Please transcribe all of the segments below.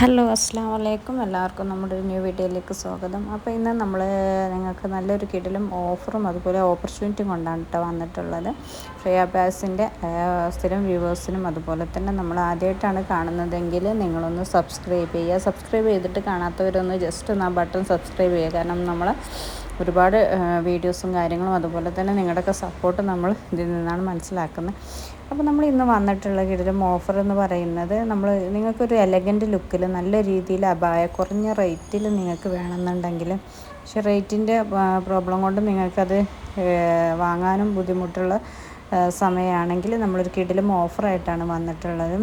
Hello അസ്സാം വലൈക്കും എല്ലാവർക്കും നമ്മുടെ ഒരു ന്യൂ വീഡിയോയിലേക്ക് സ്വാഗതം. അപ്പോൾ ഇന്ന് നമ്മൾ നിങ്ങൾക്ക് നല്ലൊരു കിടിലും ഓഫറും അതുപോലെ ഓപ്പർച്യൂണിറ്റിയും കൊണ്ടാണ് കേട്ടോ വന്നിട്ടുള്ളത്. ഫ്രിയ ബാസിൻ്റെ സ്ഥിരം വ്യൂവേഴ്സിനും അതുപോലെ തന്നെ നമ്മൾ ആദ്യമായിട്ടാണ് കാണുന്നതെങ്കിൽ നിങ്ങളൊന്ന് സബ്സ്ക്രൈബ് ചെയ്യുക. സബ്സ്ക്രൈബ് ചെയ്തിട്ട് കാണാത്തവരൊന്ന് ജസ്റ്റ് ഒന്ന് ആ ബട്ടൺ സബ്സ്ക്രൈബ് ചെയ്യുക. കാരണം നമ്മൾ ഒരുപാട് വീഡിയോസും കാര്യങ്ങളും അതുപോലെ തന്നെ നിങ്ങളുടെയൊക്കെ സപ്പോർട്ട് നമ്മൾ ഇതിൽ നിന്നാണ് മനസ്സിലാക്കുന്നത്. അപ്പോൾ നമ്മൾ ഇന്ന് വന്നിട്ടുള്ള കിടിലം ഓഫർ എന്ന് പറയുന്നത് നിങ്ങൾക്കൊരു എലഗൻറ്റ് ലുക്കിൽ നല്ല രീതിയിൽ അബായ കുറഞ്ഞ റേറ്റിൽ നിങ്ങൾക്ക് വേണമെന്നുണ്ടെങ്കിൽ, പക്ഷേ റേറ്റിൻ്റെ പ്രോബ്ലം കൊണ്ട് നിങ്ങൾക്കത് വാങ്ങാനും ബുദ്ധിമുട്ടുള്ള സമയമാണെങ്കിൽ നമ്മളൊരു കിടിലം ഓഫറായിട്ടാണ് വന്നിട്ടുള്ളത്.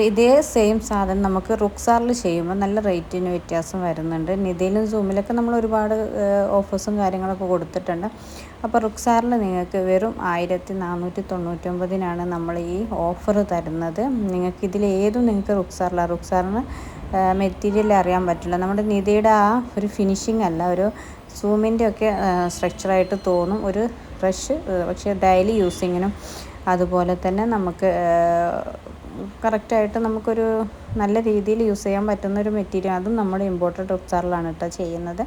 ഇതേ സെയിം സാധനം നമുക്ക് റുക്സാറിൽ ചെയ്യുമ്പോൾ നല്ല റേറ്റിന് വ്യത്യാസം വരുന്നുണ്ട്. നിതയിലും സൂമിലൊക്കെ നമ്മൾ ഒരുപാട് ഓഫേഴ്സും കാര്യങ്ങളൊക്കെ കൊടുത്തിട്ടുണ്ട്. അപ്പോൾ റുക്സാറിൽ നിങ്ങൾക്ക് വെറും 1499 നമ്മൾ ഈ ഓഫർ തരുന്നത്. നിങ്ങൾക്ക് ഇതിലേതും നിങ്ങൾക്ക് റുക്സാറിന് മെറ്റീരിയൽ അറിയാൻ പറ്റില്ല. നമ്മുടെ നിതയുടെ ആ ഒരു ഫിനിഷിംഗ് അല്ല, ഒരു സൂമിൻ്റെ ഒക്കെ സ്ട്രക്ചറായിട്ട് തോന്നും ഒരു ബ്രഷ്. പക്ഷേ ഡെയിലി യൂസിങ്ങിനും അതുപോലെ തന്നെ നമുക്ക് കറക്റ്റായിട്ട് നമുക്കൊരു നല്ല രീതിയിൽ യൂസ് ചെയ്യാൻ പറ്റുന്നൊരു മെറ്റീരിയൽ, അതും നമ്മൾ ഇമ്പോർട്ടഡ് റുക്സാറിലാണ് കേട്ടോ ചെയ്യുന്നത്.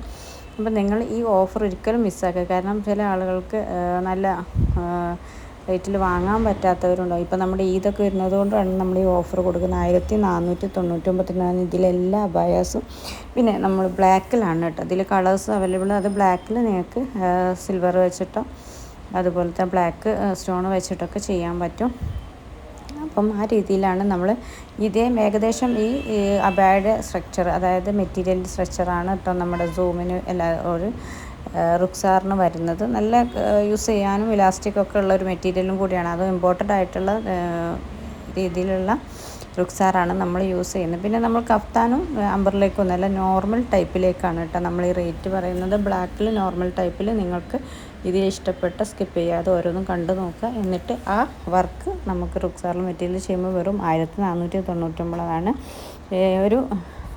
അപ്പോൾ നിങ്ങൾ ഈ ഓഫർ ഒരിക്കലും മിസ്സാക്കുക. കാരണം ചില ആളുകൾക്ക് നല്ല റേറ്റിൽ വാങ്ങാൻ പറ്റാത്തവരുണ്ടാവും. ഇപ്പോൾ നമ്മുടെ ഈദൊക്കെ വരുന്നത് കൊണ്ടാണ് നമ്മൾ ഈ ഓഫർ കൊടുക്കുന്നത്. 1499 ഇതിലെല്ലാ അബായാസും. പിന്നെ നമ്മൾ ബ്ലാക്കിലാണ് കേട്ടോ ഇതിൽ കളേഴ്സ് അവൈലബിൾ. അത് ബ്ലാക്കിൽ നിങ്ങൾക്ക് സിൽവർ വെച്ചിട്ടോ അതുപോലത്തെ ബ്ലാക്ക് സ്റ്റോൺ വെച്ചിട്ടൊക്കെ ചെയ്യാൻ പറ്റും. അപ്പം ആ രീതിയിലാണ് നമ്മൾ ഏകദേശം ഈ അബായുടെ സ്ട്രക്ചർ, അതായത് മെറ്റീരിയലിൻ്റെ സ്ട്രക്ചറാണ് കേട്ടോ നമ്മുടെ സൂമിന് ഒരു റുക്സാറിന് വരുന്നത്. നല്ല യൂസ് ചെയ്യാനും ഇലാസ്റ്റിക്കൊക്കെ ഉള്ള ഒരു മെറ്റീരിയലും കൂടിയാണ്. അത് ഇമ്പോർട്ടൻ്റ് ആയിട്ടുള്ള രീതിയിലുള്ള റുക്സാറാണ് നമ്മൾ യൂസ് ചെയ്യുന്നത്. പിന്നെ നമ്മൾ കഫ്താനും അമ്പറിലേക്കും നല്ല നോർമൽ ടൈപ്പിലേക്കാണ് കേട്ടോ നമ്മൾ ഈ റേറ്റ് പറയുന്നത്. ബ്ലാക്കിൽ നോർമൽ ടൈപ്പിൽ നിങ്ങൾക്ക് ഇതിൽ ഇഷ്ടപ്പെട്ട സ്കിപ്പ് ചെയ്യാതെ ഓരോന്നും കണ്ടു നോക്കുക. എന്നിട്ട് ആ വർക്ക് നമുക്ക് റുക്സാറിൽ മെറ്റീരിയൽ ചെയ്യുമ്പോൾ വെറും 1499 ഒരു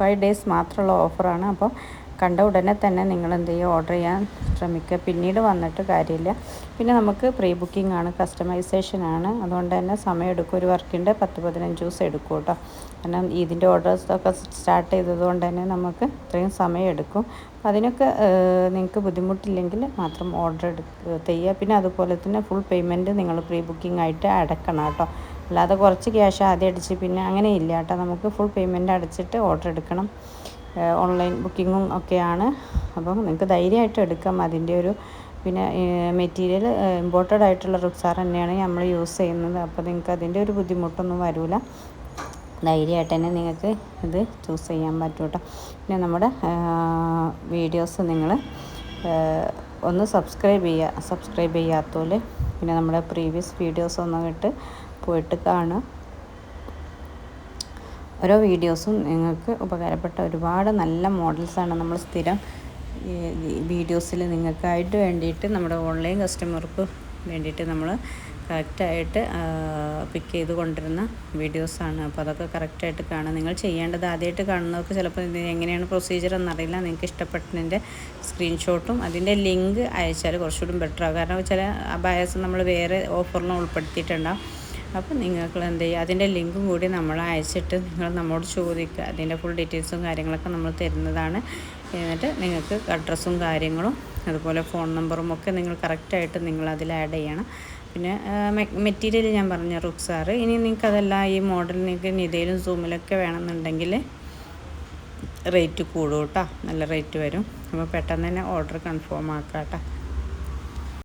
5 days മാത്രമുള്ള ഓഫറാണ്. അപ്പോൾ കണ്ട ഉടനെ തന്നെ നിങ്ങൾ എന്ത് ചെയ്യുക, ഓർഡർ ചെയ്യാൻ ശ്രമിക്കുക. പിന്നീട് വന്നിട്ട് കാര്യമില്ല. പിന്നെ നമുക്ക് പ്രീ ബുക്കിംഗ് ആണ്, കസ്റ്റമൈസേഷനാണ്. അതുകൊണ്ട് തന്നെ സമയം എടുക്കും. ഒരു വർക്കിൻ്റെ 10-15 ദിവസം എടുക്കും കേട്ടോ. കാരണം ഇതിൻ്റെ ഓർഡേഴ്സൊക്കെ സ്റ്റാർട്ട് ചെയ്തതുകൊണ്ട് തന്നെ നമുക്ക് ഇത്രയും സമയം എടുക്കും. അപ്പോൾ അതിനൊക്കെ നിങ്ങൾക്ക് ബുദ്ധിമുട്ടില്ലെങ്കിൽ മാത്രം ഓർഡർ ചെയ്യുക. പിന്നെ അതുപോലെ തന്നെ ഫുൾ പേയ്മെൻറ്റ് നിങ്ങൾ പ്രീ ബുക്കിംഗ് ആയിട്ട് അടക്കണം കേട്ടോ. അല്ലാതെ കുറച്ച് ക്യാഷ് ആദ്യം അടിച്ച് പിന്നെ അങ്ങനെ ഇല്ല കേട്ടോ. നമുക്ക് ഫുൾ പേയ്മെൻറ്റ് അടച്ചിട്ട് ഓർഡർ എടുക്കണം. ഓൺലൈൻ ബുക്കിങ്ങും ഒക്കെയാണ്. അപ്പം നിങ്ങൾക്ക് ധൈര്യമായിട്ട് എടുക്കാം. അതിൻ്റെ ഒരു പിന്നെ മെറ്റീരിയൽ ഇമ്പോർട്ടഡ് ആയിട്ടുള്ള റുക്സാർ തന്നെയാണ് നമ്മൾ യൂസ് ചെയ്യുന്നത്. അപ്പോൾ നിങ്ങൾക്ക് അതിൻ്റെ ഒരു ബുദ്ധിമുട്ടൊന്നും വരില്ല. ധൈര്യമായിട്ട് തന്നെ നിങ്ങൾക്ക് ഇത് ചൂസ് ചെയ്യാൻ പറ്റും കേട്ടോ. പിന്നെ നമ്മുടെ വീഡിയോസ് നിങ്ങൾ ഒന്ന് സബ്സ്ക്രൈബ് ചെയ്യാത്തതുപോലെ പിന്നെ നമ്മുടെ പ്രീവിയസ് വീഡിയോസ് ഒന്ന് പോയിട്ട് കാണുക. ഓരോ വീഡിയോസും നിങ്ങൾക്ക് ഉപകാരപ്പെട്ട ഒരുപാട് നല്ല മോഡൽസാണ് നമ്മൾ സ്ഥിരം വീഡിയോസിൽ നിങ്ങൾക്കായിട്ട് വേണ്ടിയിട്ട് നമ്മുടെ ഓൺലൈൻ കസ്റ്റമർക്ക് വേണ്ടിയിട്ട് നമ്മൾ കറക്റ്റായിട്ട് പിക്ക് ചെയ്ത് കൊണ്ടിരുന്ന വീഡിയോസാണ്. അപ്പോൾ അതൊക്കെ കറക്റ്റായിട്ട് കാണാം. നിങ്ങൾ ചെയ്യേണ്ടത്, ആദ്യമായിട്ട് കാണുന്നവർക്ക് ചിലപ്പോൾ ഇത് എങ്ങനെയാണ് പ്രൊസീജിയർ എന്നറിയില്ല. നിങ്ങൾക്ക് ഇഷ്ടപ്പെട്ടതിൻ്റെ സ്ക്രീൻഷോട്ടും അതിൻ്റെ ലിങ്ക് അയച്ചാൽ കുറച്ചുകൂടി ബെറ്ററാകും. കാരണം ചില അബായാസ് നമ്മൾ വേറെ ഓഫറിന് ഉൾപ്പെടുത്തിയിട്ടുണ്ടാകും. അപ്പോൾ നിങ്ങൾക്ക് എന്ത് ചെയ്യുക, അതിൻ്റെ ലിങ്കും കൂടി നമ്മൾ അയച്ചിട്ട് നിങ്ങൾ നമ്മോട് ചോദിക്കുക. അതിൻ്റെ ഫുൾ ഡീറ്റെയിൽസും കാര്യങ്ങളൊക്കെ നമ്മൾ തരുന്നതാണ്. എന്നിട്ട് നിങ്ങൾക്ക് അഡ്രസ്സും കാര്യങ്ങളും അതുപോലെ ഫോൺ നമ്പറും ഒക്കെ നിങ്ങൾ കറക്റ്റായിട്ട് നിങ്ങൾ അതിൽ ആഡ് ചെയ്യണം. പിന്നെ മെറ്റീരിയൽ ഞാൻ പറഞ്ഞ റുക്സാർ. ഇനി നിങ്ങൾക്ക് അതല്ല, ഈ മോഡൽ നിങ്ങൾക്ക് നിതയിലും സൂമിലൊക്കെ വേണമെന്നുണ്ടെങ്കിൽ റേറ്റ് കൂടും കേട്ടോ. നല്ല റേറ്റ് വരും. അപ്പോൾ പെട്ടെന്ന് തന്നെ ഓർഡർ കൺഫേം ആക്കാം കേട്ടോ.